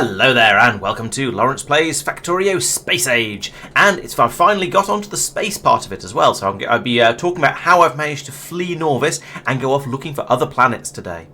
Hello there and welcome to Laurence Plays Factorio Space Age, and I finally got onto the space part of it as well, so I'll be talking about how I've managed to flee Nauvis and go off looking for other planets today.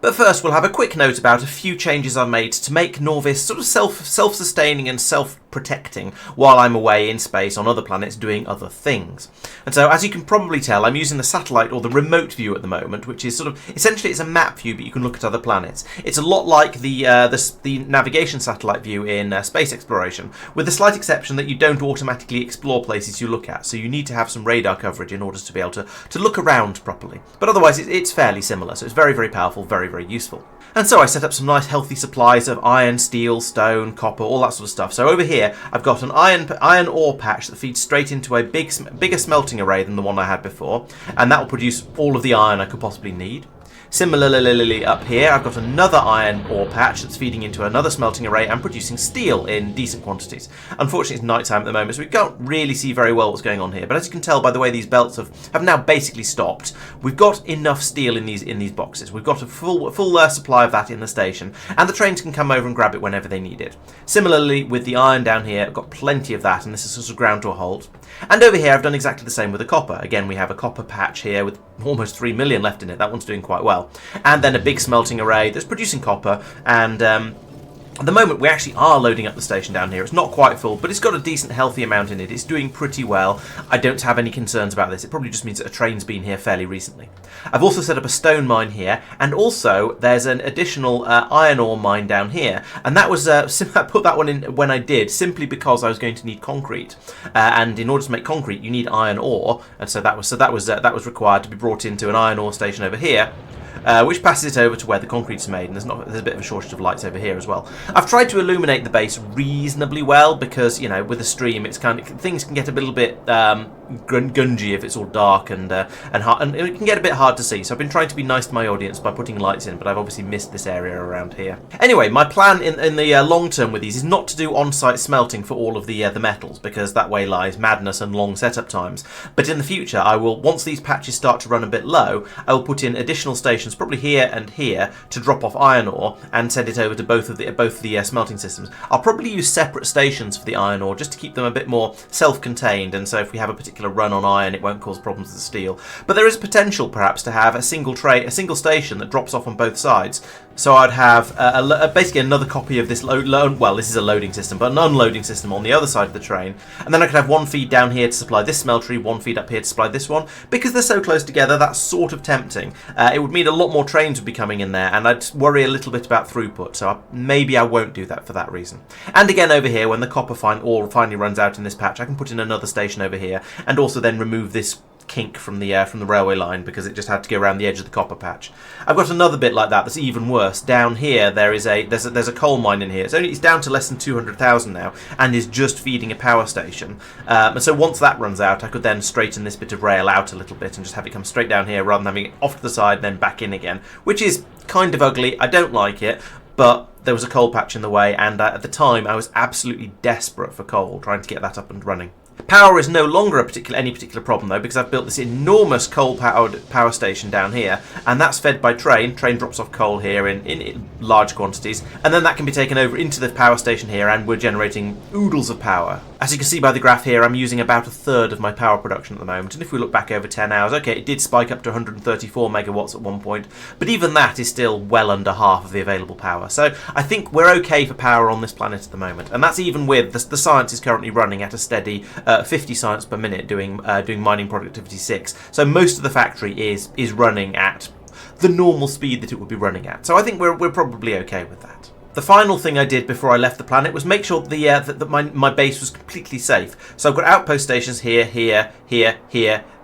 But first we'll have a quick note about a few changes I've made to make Nauvis sort of self-sustaining and self-protecting while I'm away in space on other planets doing other things. And so, as you can probably tell, I'm using the satellite or the remote view at the moment, which is sort of essentially it's a map view, but you can look at other planets. It's a lot like the navigation satellite view in space exploration, with the slight exception that you don't automatically explore places you look at. So you need to have some radar coverage in order to be able to look around properly. But otherwise, it's fairly similar. So it's very, very powerful, very, very useful. And so I set up some nice healthy supplies of iron, steel, stone, copper, all that sort of stuff. So over here I've got an iron ore patch that feeds straight into a bigger smelting array than the one I had before, and that will produce all of the iron I could possibly need. Similarly up here I've got another iron ore patch that's feeding into another smelting array and producing steel in decent quantities. Unfortunately it's night time at the moment, so we can't really see very well what's going on here, but as you can tell by the way these belts have now basically stopped, we've got enough steel in these boxes. We've got a full supply of that in the station, and the trains can come over and grab it whenever they need it. Similarly with the iron down here, I've got plenty of that, and this is sort of ground to a halt. And over here I've done exactly the same with the copper. Again, we have a copper patch here with almost 3 million left in it. That one's doing quite well. And then a big smelting array that's producing copper, and at the moment we actually are loading up the station down here. It's not quite full, but it's got a decent healthy amount in it. It's doing pretty well. I don't have any concerns about this. It probably just means that a train's been here fairly recently. I've also set up a stone mine here, and also there's an additional iron ore mine down here, and that was I put that one in when I did simply because I was going to need concrete, and in order to make concrete you need iron ore, and so that was required to be brought into an iron ore station over here. Which passes it over to where the concrete's made, and there's a bit of a shortage of lights over here as well. I've tried to illuminate the base reasonably well because, you know, with a stream, it's kind of things can get a little bit gungy if it's all dark and hard, and it can get a bit hard to see. So I've been trying to be nice to my audience by putting lights in, but I've obviously missed this area around here. Anyway, my plan in the long term with these is not to do on-site smelting for all of the metals, because that way lies madness and long setup times. But in the future, I will, once these patches start to run a bit low, I will put in additional stations, probably here and here, to drop off iron ore and send it over to both the smelting systems. I'll probably use separate stations for the iron ore just to keep them a bit more self-contained, and so if we have a particular run on iron, it won't cause problems with the steel. But there is potential perhaps to have a single station that drops off on both sides. So I'd have basically another copy of this well, this is a loading system, but an unloading system on the other side of the train. And then I could have one feed down here to supply this smeltery, one feed up here to supply this one. Because they're so close together, that's sort of tempting. It would mean a lot more trains would be coming in there, and I'd worry a little bit about throughput, so maybe I won't do that for that reason. And again over here, when the copper ore finally runs out in this patch, I can put in another station over here, and also then remove this kink from the railway line because it just had to go around the edge of the copper patch. I've got another bit like that that's even worse. Down here there's a coal mine in here. It's down to less than 200,000 now and is just feeding a power station. And so once that runs out, I could then straighten this bit of rail out a little bit and just have it come straight down here rather than having it off to the side and then back in again, which is kind of ugly. I don't like it, but there was a coal patch in the way, and at the time I was absolutely desperate for coal, trying to get that up and running. Power is no longer any particular problem though, because I've built this enormous coal-powered power station down here, and that's fed by train. Train drops off coal here in large quantities, and then that can be taken over into the power station here, and we're generating oodles of power. As you can see by the graph here, I'm using about a third of my power production at the moment, and if we look back over 10 hours, okay, it did spike up to 134 megawatts at one point, but even that is still well under half of the available power. So I think we're okay for power on this planet at the moment, and that's even with the science is currently running at a steady 50 science per minute doing mining productivity 6. So most of the factory is running at the normal speed that it would be running at. So I think we're probably okay with that. The final thing I did before I left the planet was make sure that my base was completely safe. So I've got outpost stations here,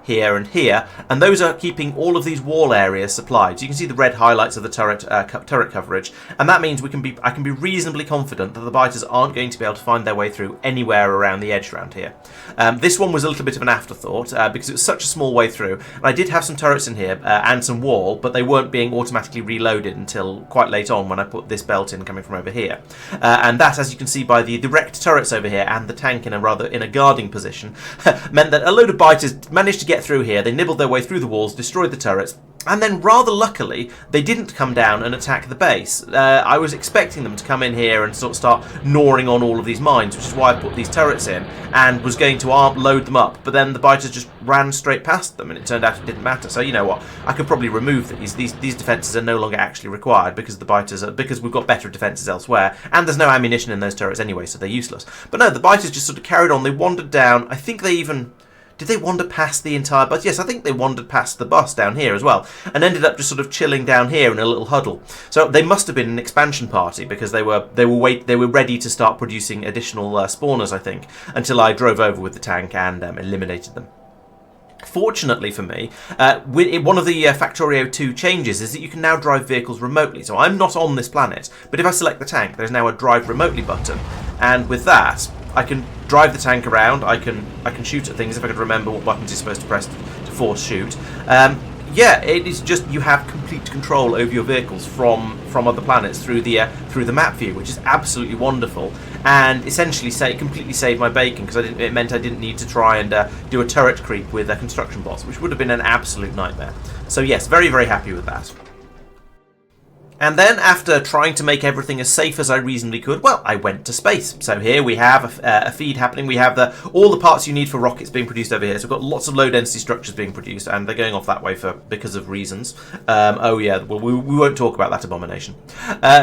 and here, and those are keeping all of these wall areas supplied. So you can see the red highlights of the turret coverage, and that means I can be reasonably confident that the biters aren't going to be able to find their way through anywhere around the edge around here. This one was a little bit of an afterthought because it was such a small way through, and I did have some turrets in here and some wall, but they weren't being automatically reloaded until quite late on when I put this belt in coming from over here. And that, as you can see by the wrecked turrets over here and the tank in a guarding position, meant that a load of biters managed to get through here. They nibbled their way through the walls, destroyed the turrets, And then, rather luckily, they didn't come down and attack the base. I was expecting them to come in here and sort of start gnawing on all of these mines, which is why I put these turrets in, and was going to load them up. But then the biters just ran straight past them, and it turned out it didn't matter. So you know what? I could probably remove these. These defences are no longer actually required because the biters because we've got better defences elsewhere, and there's no ammunition in those turrets anyway, so they're useless. But no, the biters just sort of carried on. They wandered down. I think they even... Did they wander past the entire bus? Yes, I think they wandered past the bus down here as well, and ended up just sort of chilling down here in a little huddle. So they must have been an expansion party because they were ready to start producing additional spawners, I think, until I drove over with the tank and eliminated them. Fortunately for me, one of the Factorio 2 changes is that you can now drive vehicles remotely. So I'm not on this planet, but if I select the tank, there's now a drive remotely button, and with that, I can drive the tank around. I can shoot at things if I could remember what buttons you're supposed to press to force shoot. Yeah, it is just you have complete control over your vehicles from other planets through the map view, which is absolutely wonderful. And essentially, completely saved my bacon because it meant I didn't need to try and do a turret creep with construction bots, which would have been an absolute nightmare. So yes, very, very happy with that. And then, after trying to make everything as safe as I reasonably could, well, I went to space. So here we have a feed happening. We have all the parts you need for rockets being produced over here. So we've got lots of low-density structures being produced, and they're going off that way because of reasons. Oh yeah, well, we won't talk about that abomination.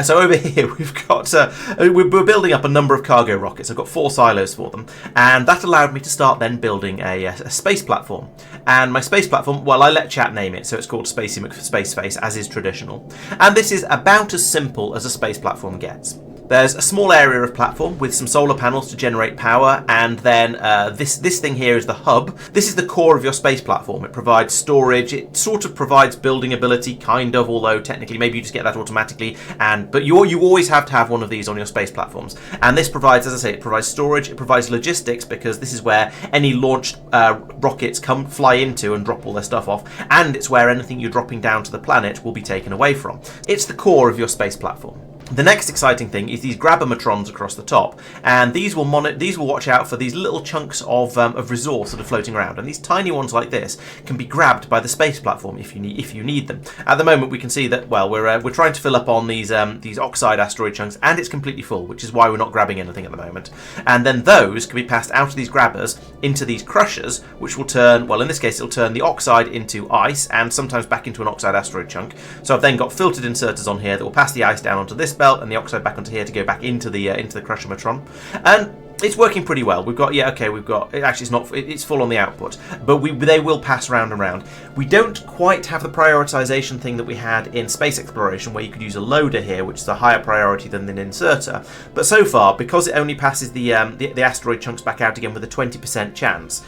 So over here we've got we're building up a number of cargo rockets. I've got 4 silos for them, and that allowed me to start then building a space platform. And my space platform, well, I let chat name it, so it's called Spacey McSpaceface, as is traditional. And this is about as simple as a space platform gets. There's a small area of platform with some solar panels to generate power, and then this thing here is the hub. This is the core of your space platform. It provides storage. It sort of provides building ability, kind of, although technically maybe you just get that automatically. But you always have to have one of these on your space platforms. And this provides, as I say, it provides storage. It provides logistics because this is where any launched rockets fly into and drop all their stuff off, and it's where anything you're dropping down to the planet will be taken away from. It's the core of your space platform. The next exciting thing is these grabometrons across the top, and these will watch out for these little chunks of resource that are floating around, and these tiny ones like this can be grabbed by the space platform if you need them. At the moment, we can see that we're trying to fill up on these oxide asteroid chunks, and it's completely full, which is why we're not grabbing anything at the moment. And then those can be passed out of these grabbers into these crushers, which will turn, well, in this case, it'll turn the oxide into ice and sometimes back into an oxide asteroid chunk. So I've then got filtered inserters on here that will pass the ice down onto this belt and the oxide back onto here to go back into the crusher-metron, and it's working pretty well. It's full on the output, but they will pass round and round. We don't quite have the prioritization thing that we had in space exploration, where you could use a loader here, which is a higher priority than an inserter. But so far, because it only passes the asteroid chunks back out again with a 20% chance,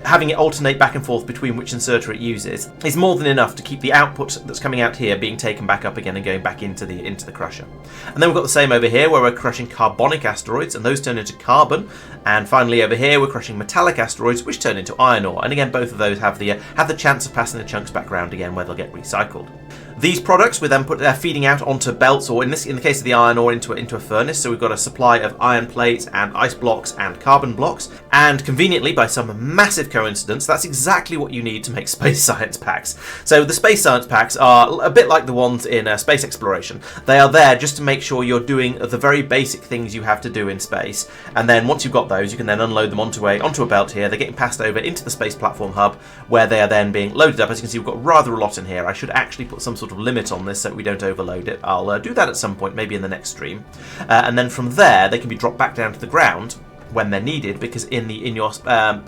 having it alternate back and forth between which inserter it uses is more than enough to keep the output that's coming out here being taken back up again and going back into the crusher. And then we've got the same over here where we're crushing carbonic asteroids, and those turn into carbon. And finally over here we're crushing metallic asteroids, which turn into iron ore. And again, both of those have the chance of passing the chunks back around again, where they'll get recycled. These products we're then feeding out onto belts, or in the case of the iron ore, into a furnace. So we've got a supply of iron plates and ice blocks and carbon blocks. And conveniently, by some massive coincidence, that's exactly what you need to make space science packs. So the space science packs are a bit like the ones in space exploration. They are there just to make sure you're doing the very basic things you have to do in space. And then once you've got those, you can then unload them onto a belt here. They're getting passed over into the space platform hub, where they are then being loaded up. As you can see, we've got rather a lot in here. I should actually put some sort of limit on this so we don't overload it. I'll do that at some point, maybe in the next stream. And then from there, they can be dropped back down to the ground when they're needed, because in your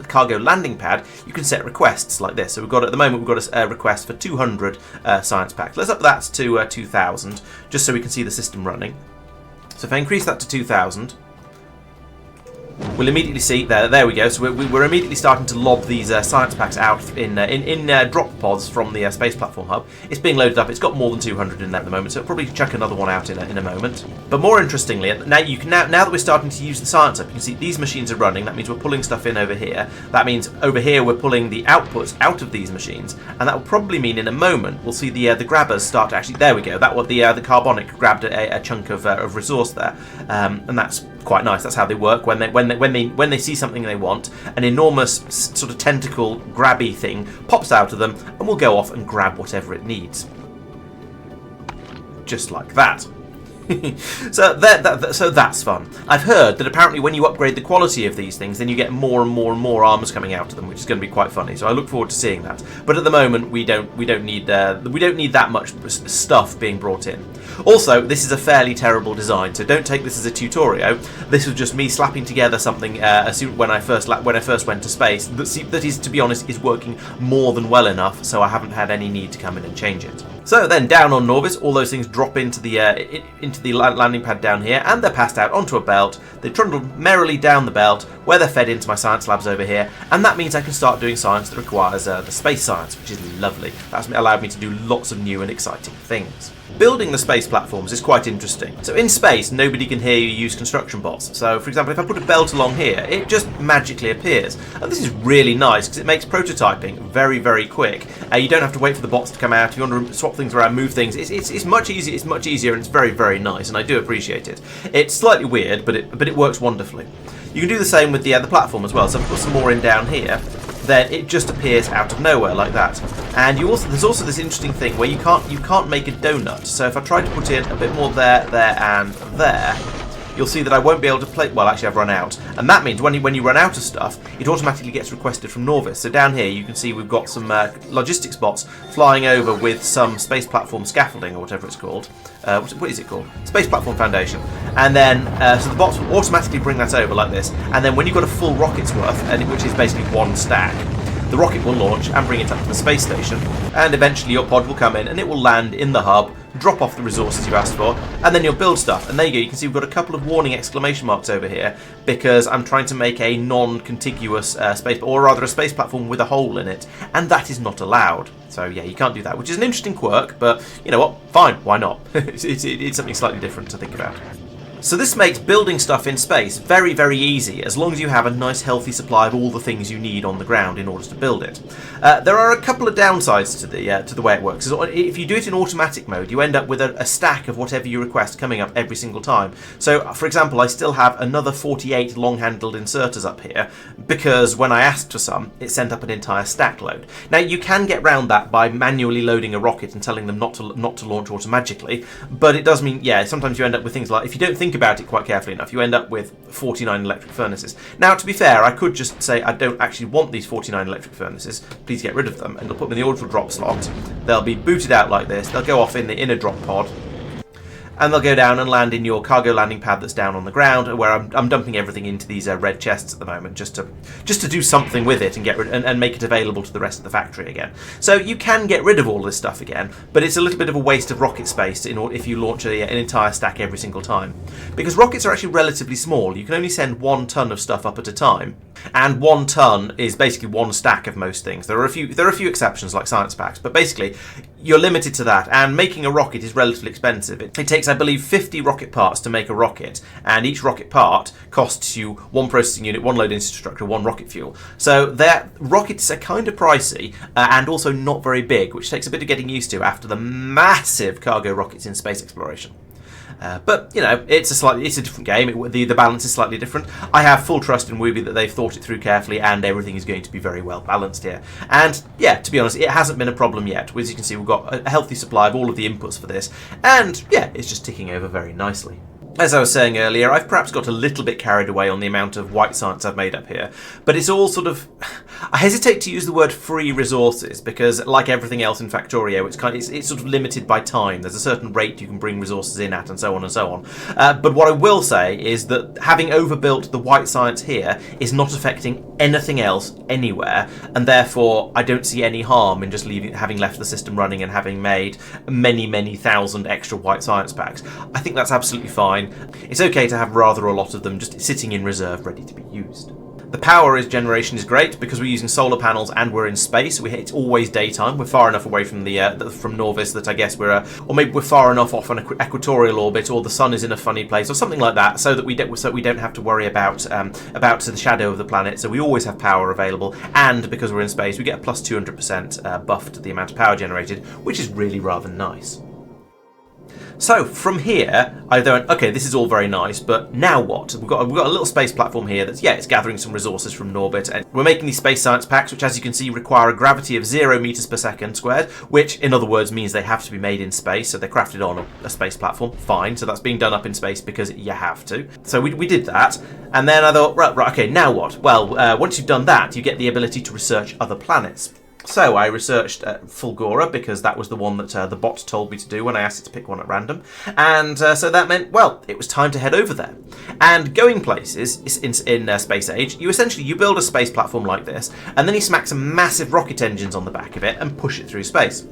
cargo landing pad you can set requests like this. So at the moment we've got a request for 200 science packs. Let's up that to 2,000 just so we can see the system running. So if I increase that to 2,000, we'll immediately see there we go. So we're immediately starting to lob these science packs out in drop pods from the space platform hub. It's being loaded up. It's got more than 200 in there at the moment, so it'll probably chuck another one out in a moment. But more interestingly, now that we're starting to use the science up, you can see these machines are running. That means we're pulling stuff in over here. That means over here we're pulling the outputs out of these machines, and that will probably mean in a moment we'll see the grabbers start to actually. There we go. That was the carbonic grabbed a chunk of resource there, and that's quite nice. That's how they work. When when they see something they want, an enormous sort of tentacle grabby thing pops out of them and will go off and grab whatever it needs. Just like that. So that's fun. I've heard that apparently when you upgrade the quality of these things, then you get more and more and more armors coming out of them, which is going to be quite funny. So I look forward to seeing that. But at the moment, we don't need that much stuff being brought in. Also, this is a fairly terrible design, so don't take this as a tutorial. This was just me slapping together something when I first went to space. That is, to be honest, is working more than well enough. So I haven't had any need to come in and change it. So then down on Nauvis, all those things drop into the landing pad down here, and they're passed out onto a belt. They trundle merrily down the belt, where they're fed into my science labs over here, and that means I can start doing science that requires the space science, which is lovely. That's allowed me to do lots of new and exciting things. Building the space platforms is quite interesting. So in space, nobody can hear you use construction bots. So for example, if I put a belt along here, it just magically appears. And this is really nice because it makes prototyping very, very quick. You don't have to wait for the bots to come out. If you want to swap things around, move things, it's much easier. It's much easier, and it's very, very nice, and I do appreciate it. It's slightly weird, but it works wonderfully. You can do the same with the platform as well. So if I put some more in down here, then it just appears out of nowhere like that. And there's also this interesting thing where you can't make a donut. So if I try to put in a bit more there, and there, you'll see that I won't be able to play. Well, actually, I've run out, and that means when you run out of stuff, it automatically gets requested from Nauvis. So down here, you can see we've got some logistics bots flying over with some space platform scaffolding or whatever it's called. What is it called? Space Platform Foundation. And then, so the bots will automatically bring that over like this. And then when you've got a full rocket's worth, which is basically one stack, the rocket will launch and bring it up to the space station. And eventually your pod will come in and it will land in the hub, drop off the resources you asked for, and then you'll build stuff. And there you go, you can see we've got a couple of warning exclamation marks over here because I'm trying to make a non-contiguous space, or rather a space platform with a hole in it, and that is not allowed. So yeah, you can't do that, which is an interesting quirk, but you know what, fine, why not? It's something slightly different to think about. So this makes building stuff in space very, very easy, as long as you have a nice healthy supply of all the things you need on the ground in order to build it. There are a couple of downsides to the way it works. If you do it in automatic mode, you end up with a stack of whatever you request coming up every single time. So, for example, I still have another 48 long-handled inserters up here, because when I asked for some, it sent up an entire stack load. Now, you can get around that by manually loading a rocket and telling them not to launch automatically, but it does mean, yeah, sometimes you end up with things like, if you don't think about it quite carefully enough, you end up with 49 electric furnaces. Now, to be fair, I could just say I don't actually want these 49 electric furnaces, please get rid of them, and I'll put them in the orbital drop slot. They'll be booted out like this, they'll go off in the inner drop pod, and they'll go down and land in your cargo landing pad that's down on the ground, where I'm dumping everything into these red chests at the moment, just to do something with it and get rid and make it available to the rest of the factory again. So you can get rid of all this stuff again, but it's a little bit of a waste of rocket space if you launch an entire stack every single time, because rockets are actually relatively small. You can only send 1 ton of stuff up at a time, and 1 ton is basically 1 stack of most things. There are a few exceptions like science packs, but basically you're limited to that. And making a rocket is relatively expensive. It takes, I believe, 50 rocket parts to make a rocket, and each rocket part costs you 1 processing unit, 1 load infrastructure, 1 rocket fuel. So rockets are kind of pricey and also not very big, which takes a bit of getting used to after the massive cargo rockets in space exploration. But you know, it's a different game. The balance is slightly different. I have full trust in Wooby that they've thought it through carefully, and everything is going to be very well balanced here. And yeah, to be honest, it hasn't been a problem yet. As you can see, we've got a healthy supply of all of the inputs for this, and yeah, it's just ticking over very nicely. As I was saying earlier, I've perhaps got a little bit carried away on the amount of white science I've made up here, but it's all sort of... I hesitate to use the word free resources, because like everything else in Factorio, it's sort of limited by time. There's a certain rate you can bring resources in at, and so on and so on. But what I will say is that having overbuilt the white science here is not affecting anything else anywhere, and therefore I don't see any harm in just having left the system running and having made many, many thousand extra white science packs. I think that's absolutely fine. It's okay to have rather a lot of them just sitting in reserve, ready to be used. The power generation is great because we're using solar panels and we're in space. It's always daytime. We're far enough away from from Nauvis that I guess or maybe we're far enough off an equatorial orbit, or the sun is in a funny place, or something like that, so that we don't have to worry about the shadow of the planet. So we always have power available, and because we're in space, we get a plus 200% buff to the amount of power generated, which is really rather nice. So from here, I went, okay, this is all very nice, but now what? We've got a little space platform here that's, yeah, it's gathering some resources from Norbit, and we're making these space science packs, which, as you can see, require a gravity of 0 meters per second squared, which, in other words, means they have to be made in space, so they're crafted on a space platform. Fine, so that's being done up in space because you have to. So we did that, and then I thought, right, okay, now what? Well, once you've done that, you get the ability to research other planets. So I researched Fulgora because that was the one that the bot told me to do when I asked it to pick one at random. And so that meant, well, it was time to head over there. And going places in Space Age, you build a space platform like this, and then you smack some massive rocket engines on the back of it and push it through space.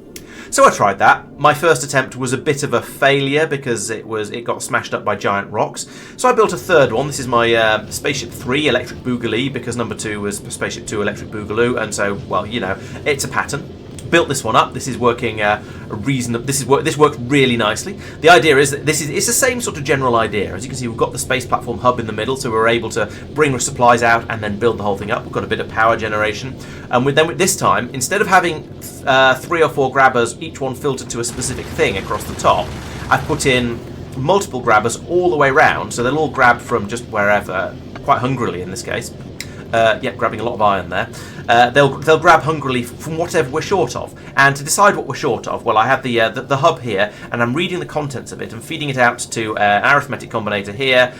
So I tried that. My first attempt was a bit of a failure because it got smashed up by giant rocks. So I built a third one. This is my Spaceship 3 Electric Boogaloo because number 2 was Spaceship 2 Electric Boogaloo, and so, well, you know, it's a pattern. Built this one up. This is working this worked really nicely. The idea is that it's the same sort of general idea. As you can see, we've got the space platform hub in the middle, so we're able to bring our supplies out and then build the whole thing up. We've got a bit of power generation, and with this time, instead of having 3 or 4 grabbers, each one filtered to a specific thing across the top, I've put in multiple grabbers all the way around, so they'll all grab from just wherever, quite hungrily in this case. Yeah, grabbing a lot of iron there. They'll grab hungrily from whatever we're short of. And to decide what we're short of, well, I have the hub here, and I'm reading the contents of it and feeding it out to an arithmetic combinator here,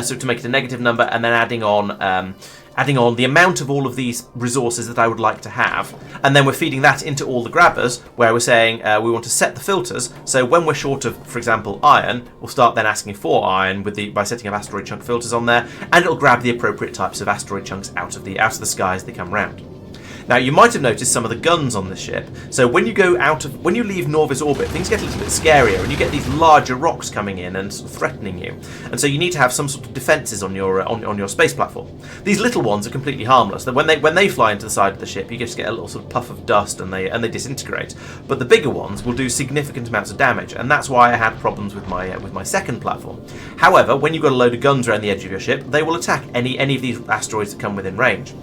so to make it a negative number, and then adding on the amount of all of these resources that I would like to have, and then we're feeding that into all the grabbers, where we're saying we want to set the filters, so when we're short of, for example, iron, we'll start then asking for iron by setting up asteroid chunk filters on there, and it'll grab the appropriate types of asteroid chunks out of the sky as they come round. Now, you might have noticed some of the guns on this ship. So when you leave Nauvis orbit, things get a little bit scarier, and you get these larger rocks coming in and sort of threatening you. And so you need to have some sort of defences on your space platform. These little ones are completely harmless. When they fly into the side of the ship, you just get a little sort of puff of dust, and they disintegrate. But the bigger ones will do significant amounts of damage, and that's why I had problems with my second platform. However, when you've got a load of guns around the edge of your ship, they will attack any of these asteroids that come within range.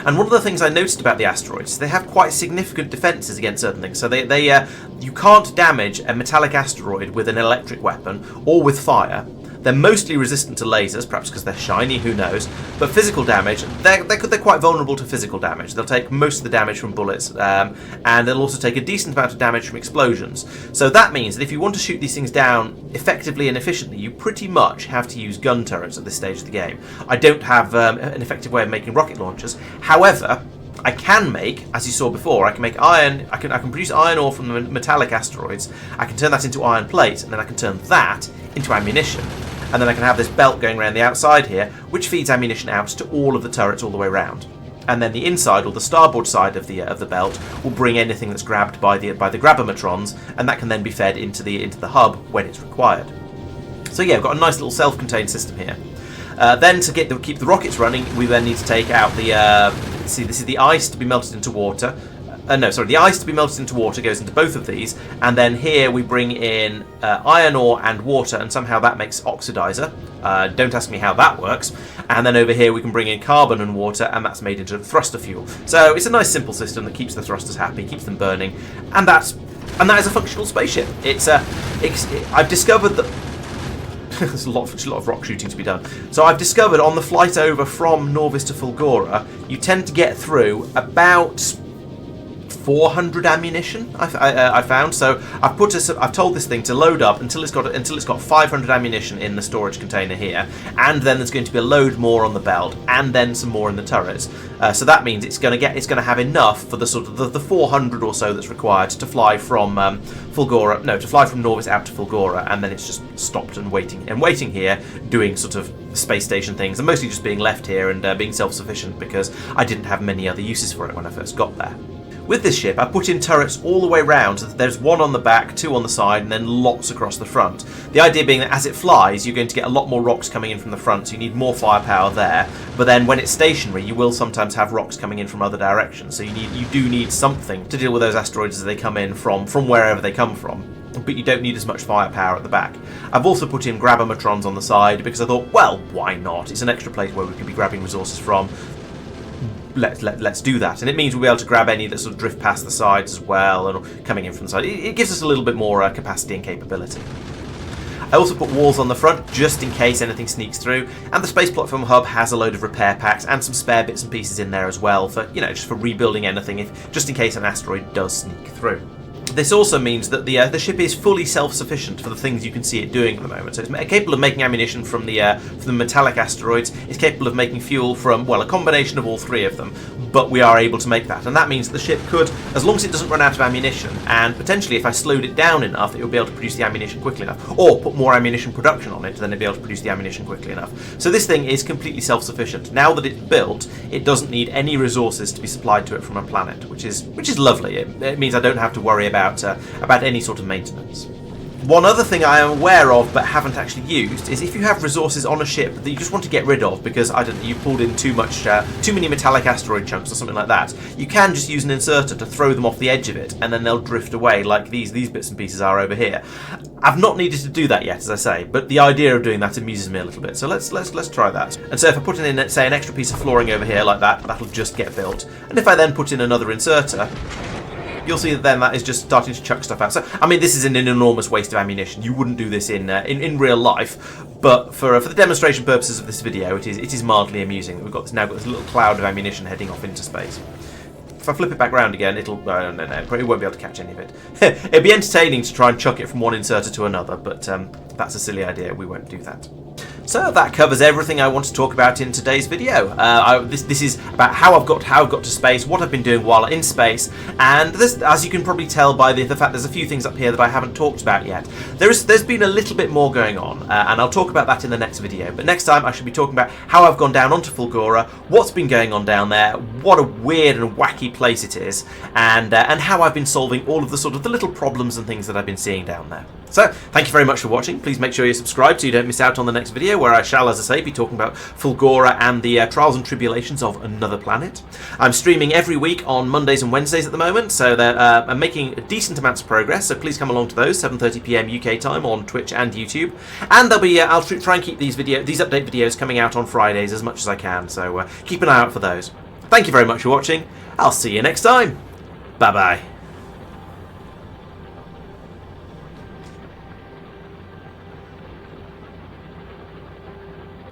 And one of the things I noticed about the asteroids is they have quite significant defences against certain things. So you can't damage a metallic asteroid with an electric weapon or with fire. They're mostly resistant to lasers, perhaps because they're shiny, who knows. But physical damage, they're quite vulnerable to physical damage. They'll take most of the damage from bullets, and they'll also take a decent amount of damage from explosions. So that means that if you want to shoot these things down effectively and efficiently, you pretty much have to use gun turrets at this stage of the game. I don't have an effective way of making rocket launchers. However, I can make, as you saw before, I can make iron. I can produce iron ore from the metallic asteroids. I can turn that into iron plate, and then I can turn that into ammunition. And then I can have this belt going around the outside here, which feeds ammunition out to all of the turrets all the way around. And then the inside, or the starboard side of the belt, will bring anything that's grabbed by the grabbermatrons, and that can then be fed into the hub when it's required. So yeah, we've got a nice little self-contained system here. Then to keep the rockets running, we then need to take out the see, this is the ice to be melted into water. The ice to be melted into water goes into both of these, and then here we bring in iron ore and water, and somehow that makes oxidizer. Don't ask me how that works. And then over here we can bring in carbon and water, and that's made into thruster fuel. So it's a nice simple system that keeps the thrusters happy, keeps them burning, and that is a functional spaceship. I've discovered that there's a lot of rock shooting to be done. So I've discovered on the flight over from Nauvis to Fulgora, you tend to get through about 400 ammunition. I found. So I've told this thing to load up until it's got 500 ammunition in the storage container here, and then there's going to be a load more on the belt, and then some more in the turrets. So that means it's going to have enough for the sort of the 400 or so that's required to fly from Fulgora. No, to fly from Nauvis out to Fulgora, and then it's just stopped and waiting here, doing sort of space station things, and mostly just being left here and being self-sufficient because I didn't have many other uses for it when I first got there. With this ship, I put in turrets all the way around, so that there's one on the back, 2 on the side, and then lots across the front. The idea being that as it flies, you're going to get a lot more rocks coming in from the front, so you need more firepower there. But then when it's stationary, you will sometimes have rocks coming in from other directions, so you do need something to deal with those asteroids as they come in from wherever they come from. But you don't need as much firepower at the back. I've also put in grabbermatrons on the side because I thought, well, why not? It's an extra place where we could be grabbing resources from. let's do that. And it means we'll be able to grab any that sort of drift past the sides as well, and coming in from the side. It gives us a little bit more capacity and capability. I also put walls on the front just in case anything sneaks through, and the Space Platform Hub has a load of repair packs and some spare bits and pieces in there as well for, you know, just for rebuilding anything, just in case an asteroid does sneak through. This also means that the ship is fully self-sufficient for the things you can see it doing at the moment. So it's capable of making ammunition from the metallic asteroids. It's capable of making fuel from, well, a combination of all three of them. But we are able to make that, and that means that the ship could, as long as it doesn't run out of ammunition, and potentially if I slowed it down enough, it would be able to produce the ammunition quickly enough, or put more ammunition production on it, then it'd be able to produce the ammunition quickly enough. So this thing is completely self-sufficient. Now that it's built, it doesn't need any resources to be supplied to it from a planet, which is lovely. It means I don't have to worry about any sort of maintenance. One other thing I am aware of but haven't actually used is if you have resources on a ship that you just want to get rid of because, I don't know, you pulled in too many metallic asteroid chunks or something like that, you can just use an inserter to throw them off the edge of it, and then they'll drift away like these bits and pieces are over here. I've not needed to do that yet, as I say, but the idea of doing that amuses me a little bit, so let's try that. And so if I put in, say, an extra piece of flooring over here like that, that'll just get built. And if I then put in another inserter, you'll see that then that is just starting to chuck stuff out. So, I mean, this is an enormous waste of ammunition. You wouldn't do this in real life, but for the demonstration purposes of this video, it is mildly amusing that we've now got this little cloud of ammunition heading off into space. If I flip it back round again, it'll... no, it probably won't be able to catch any of it. It'd be entertaining to try and chuck it from one inserter to another, but that's a silly idea. We won't do that. So that covers everything I want to talk about in today's video. This is about how I've got to space, what I've been doing while in space, and this, as you can probably tell by the fact there's a few things up here that I haven't talked about yet. There's been a little bit more going on, and I'll talk about that in the next video. But next time I should be talking about how I've gone down onto Fulgora, what's been going on down there, what a weird and wacky place it is, and how I've been solving all of the sort of the little problems and things that I've been seeing down there. So, thank you very much for watching. Please make sure you're subscribed so you don't miss out on the next video, where I shall, as I say, be talking about Fulgora and the trials and tribulations of another planet. I'm streaming every week on Mondays and Wednesdays at the moment, so I'm making decent amounts of progress, so please come along to those, 7:30 PM UK time on Twitch and YouTube. And there'll be, I'll try and keep these update videos coming out on Fridays as much as I can, so keep an eye out for those. Thank you very much for watching. I'll see you next time. Bye-bye.